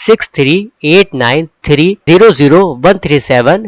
6389300137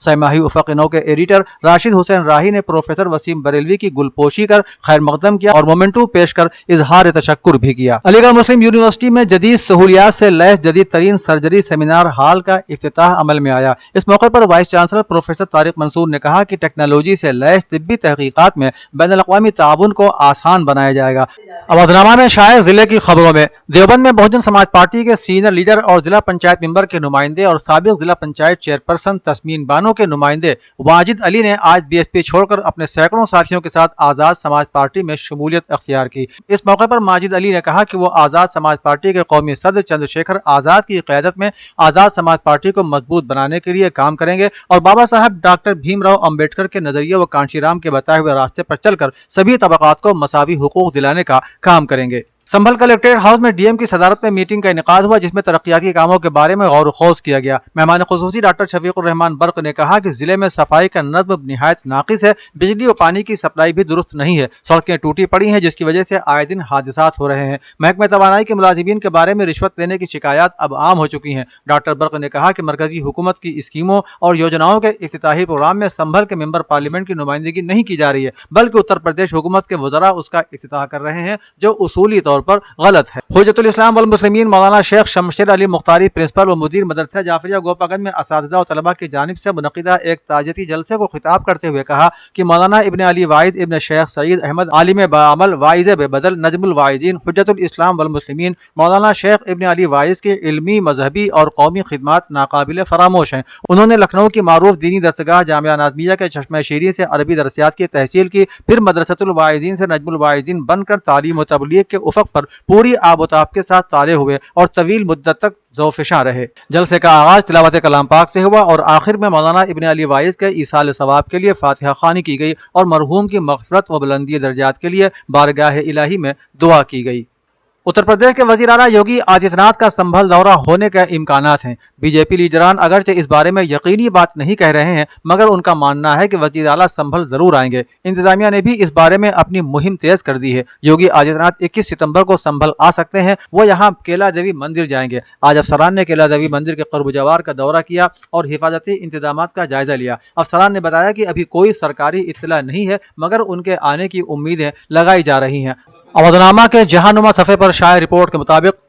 سہ-ماہی افق نو کے ایڈیٹر راشد حسین راہی نے پروفیسر وسیم بریلوی کی گلپوشی کر خیر مقدم کیا اور مومنٹو پیش کر اظہار تشکر بھی کیا۔ علی گڑھ مسلم یونیورسٹی میں جدید سہولیات سے لیس جدید ترین سرجری سیمینار ہال کا افتتاح عمل میں آیا۔ اس موقع پر وائس چانسلر پروفیسر طارق منصور نے کہا کہ ٹیکنالوجی سے لیس طبی تحقیقات میں بین الاقوامی تعاون کو آسان بنایا جائے گا۔ اودھنامہ میں شائع ضلع کی خبروں میں دیوبند میں بہوجن سماج پارٹی کے سینئر لیڈر اور ضلع پنچایت ممبر کے نمائندے اور سابق ضلع پنچایت چیئرپرسن تسمین بانو کے نمائندے واجد علی نے آج بی ایس پی چھوڑ کر اپنے سینکڑوں ساتھیوں کے ساتھ آزاد سماج پارٹی میں شمولیت اختیار کی۔ اس موقع پر ماجد علی نے کہا کہ وہ آزاد سماج پارٹی کے قومی صدر چندر شیکھر آزاد کی قیادت میں آزاد سماج پارٹی کو مضبوط بنانے کے لیے کام کریں گے اور بابا صاحب ڈاکٹر بھیم راؤ امبیڈکر کے نظریے و کانشی رام کے بتائے ہوئے راستے پر چل کر سبھی طبقات کو مساوی حقوق دلانے کا کام کریں گے۔ سنبھل کلیکٹریٹ ہاؤس میں ڈی ایم کی صدارت میں میٹنگ کا انعقاد ہوا جس میں ترقیاتی کاموں کے بارے میں غور و خوض کیا گیا۔ مہمان خصوصی ڈاکٹر شفیق الرحمان برق نے کہا کہ ضلع میں صفائی کا نظم نہایت ناقص ہے، بجلی و پانی کی سپلائی بھی درست نہیں ہے، سڑکیں ٹوٹی پڑی ہیں جس کی وجہ سے آئے دن حادثات ہو رہے ہیں۔ محکمہ توانائی کے ملازمین کے بارے میں رشوت لینے کی شکایات اب عام ہو چکی ہیں۔ ڈاکٹر برق نے کہا کہ مرکزی حکومت کی اسکیموں اور یوجناؤں کے افتتاحی پروگرام میں سنبھل کے ممبر پارلیمنٹ کی نمائندگی نہیں کی جا رہی ہے بلکہ اتر پردیش حکومت کے وزراء اس کا افتتاح کر رہے ہیں جو اصولی طور پر غلط ہے۔ حجت الاسلام والمسلمین مولانا شیخ شمشیر علی مختاری پرنسپل و مدیر مدرسہ جعفریہ گوپا گنج میں اساتذہ و طلباء کی جانب سے منعقدہ ایک تعزیتی جلسے کو خطاب کرتے ہوئے کہا کہ مولانا ابن علی واعظ ابن شیخ سعید احمد عالم بعمل واعظ بے بدل نجم الواعظین حجت الاسلام والمسلمین مولانا شیخ ابن علی واعظ کے علمی مذہبی اور قومی خدمات ناقابل فراموش ہیں۔ انہوں نے لکھنؤ کی معروف دینی درسگاہ جامعہ نازمیہ کے چشمہ شیریں سے عربی درسیات کی تحصیل کی، پھر مدرسۃ الواعظین سے نجم الواعظین بن کر تعلیم و تبلیغ کے افق پر پوری آب و تاب کے ساتھ طالع ہوئے اور طویل مدت تک ذوفشاں رہے۔ جلسے کا آغاز تلاوت کلام پاک سے ہوا اور آخر میں مولانا ابن علی واعظ کے ایصال ثواب کے لیے فاتحہ خوانی کی گئی اور مرحوم کی مغفرت و بلندی درجات کے لیے بارگاہ الہی میں دعا کی گئی۔ اتر پردیش کے وزیر اعلیٰ یوگی آدتیہ ناتھ کا سنبھل دورہ ہونے کے امکانات ہیں۔ بی جے پی لیڈران اگرچہ اس بارے میں یقینی بات نہیں کہہ رہے ہیں مگر ان کا ماننا ہے کہ وزیر اعلیٰ سنبھل ضرور آئیں گے۔ انتظامیہ نے بھی اس بارے میں اپنی مہم تیز کر دی ہے۔ یوگی آدتیہ ناتھ 21 ستمبر کو سنبھل آ سکتے ہیں۔ وہ یہاں کیلا دیوی مندر جائیں گے۔ آج افسران نے کیلا دیوی مندر کے قرب جوار کا دورہ کیا اور حفاظتی انتظامات کا جائزہ لیا۔ افسران نے بتایا کہ ابھی کوئی سرکاری اطلاع نہیں ہے مگر ان کے آنے کی امیدیں لگائی جا رہی ہیں۔ اودھنامہ کے جہانما صفحے پر شائع رپورٹ کے مطابق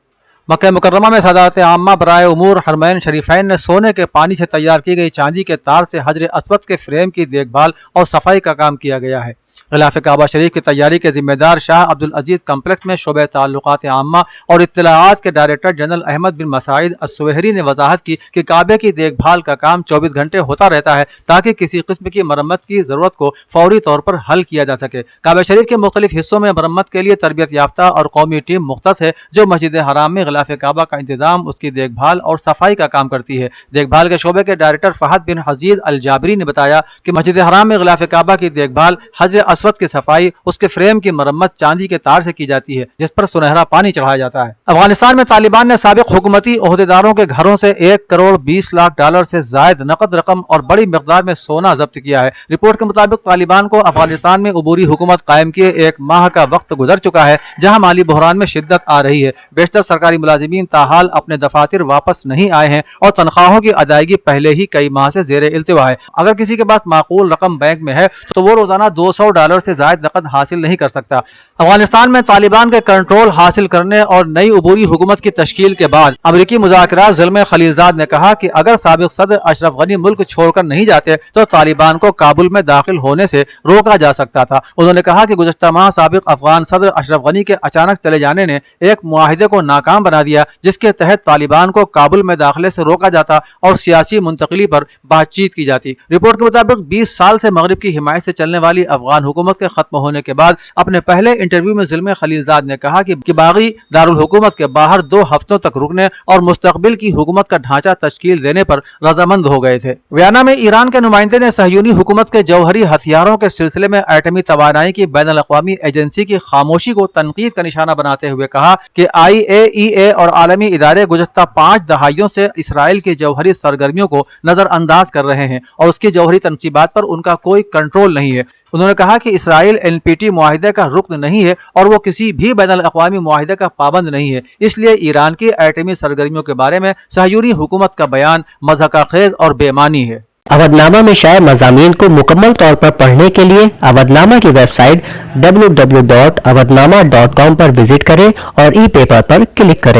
مکہ مکرمہ میں صدارت عامہ برائے امور حرمین شریفین نے سونے کے پانی سے تیار کی گئی چاندی کے تار سے حجر اسود کے فریم کی دیکھ بھال اور صفائی کا کام کیا گیا ہے۔ غلاف کعبہ شریف کی تیاری کے ذمہ دار شاہ عبدالعزیز کمپلیکس میں شعبہ تعلقات عامہ اور اطلاعات کے ڈائریکٹر جنرل احمد بن مساعد السویہری نے وضاحت کی کہ کعبے کی دیکھ بھال کا کام 24 گھنٹے ہوتا رہتا ہے تاکہ کسی قسم کی مرمت کی ضرورت کو فوری طور پر حل کیا جا سکے۔ کعبہ شریف کے مختلف حصوں میں مرمت کے لیے تربیت یافتہ اور قومی ٹیم مختص ہے جو مسجد حرام میں غلاف کعبہ کا انتظام، اس کی دیکھ بھال اور صفائی کا کام کرتی ہے۔ دیکھ بھال کے شعبے کے ڈائریکٹر فہد بن حزیز الجابری نے بتایا کہ مسجد حرام میں غلاف کعبہ کی دیکھ بھال، حجر اسود کی صفائی، اس کے فریم کی مرمت چاندی کے تار سے کی جاتی ہے جس پر سنہرا پانی چڑھایا جاتا ہے۔ افغانستان میں طالبان نے سابق حکومتی عہدیداروں کے گھروں سے $1.20 سے زائد نقد رقم اور بڑی مقدار میں سونا ضبط کیا ہے۔ رپورٹ کے مطابق طالبان کو افغانستان میں عبوری حکومت قائم کیے 1 ماہ کا وقت گزر چکا ہے جہاں مالی بحران میں شدت آ رہی ہے۔ بیشتر سرکاری ملازمین تاحال اپنے دفاتر واپس نہیں آئے ہیں اور تنخواہوں کی ادائیگی پہلے ہی کئی ماہ سے زیر التوا ہے۔ اگر کسی کے پاس معقول رقم بینک میں ہے تو وہ روزانہ $200 سے زائد نقد حاصل نہیں کر سکتا۔ افغانستان میں طالبان کے کنٹرول حاصل کرنے اور نئی عبوری حکومت کی تشکیل کے بعد امریکی مذاکرات زلمے خلیلزاد نے کہا کہ اگر سابق صدر اشرف غنی ملک چھوڑ کر نہیں جاتے تو طالبان کو کابل میں داخل ہونے سے روکا جا سکتا تھا۔ انہوں نے کہا کہ گزشتہ ماہ سابق افغان صدر اشرف غنی کے اچانک چلے جانے نے ایک معاہدے کو ناکام بنا دیا جس کے تحت طالبان کو کابل میں داخلے سے روکا جاتا اور سیاسی منتقلی پر بات چیت کی جاتی۔ رپورٹ کے مطابق 20 سال سے مغرب کی حمایت سے چلنے والی افغان حکومت کے ختم ہونے کے بعد اپنے پہلے انٹرویو میں زلمے خلیلزاد نے کہا کہ باغی دارالحکومت کے باہر 2 ہفتوں تک رکنے اور مستقبل کی حکومت کا ڈھانچہ تشکیل دینے پر رضامند ہو گئے تھے۔ ویانا میں ایران کے نمائندے نے صہیونی حکومت کے جوہری ہتھیاروں کے سلسلے میں ایٹمی توانائی کی بین الاقوامی ایجنسی کی خاموشی کو تنقید کا نشانہ بناتے ہوئے کہا کہ IAEA اور عالمی ادارے گزشتہ 5 دہائیوں سے اسرائیل کی جوہری سرگرمیوں کو نظر انداز کر رہے ہیں اور اس کی جوہری تنصیبات پر ان کا کوئی کنٹرول نہیں ہے۔ انہوں نے کہا کہا کہ اسرائیل NPT معاہدے کا رکن نہیں ہے اور وہ کسی بھی بین الاقوامی معاہدے کا پابند نہیں ہے، اس لیے ایران کی ایٹمی سرگرمیوں کے بارے میں صہیونی حکومت کا بیان مضحکہ خیز اور بے معنی ہے۔ اودھ نامہ میں شائع مضامین کو مکمل طور پر پڑھنے کے لیے اودھ نامہ کی ویب سائٹ www.awadhnama.com پر وزٹ کریں اور ای پیپر پر کلک کریں۔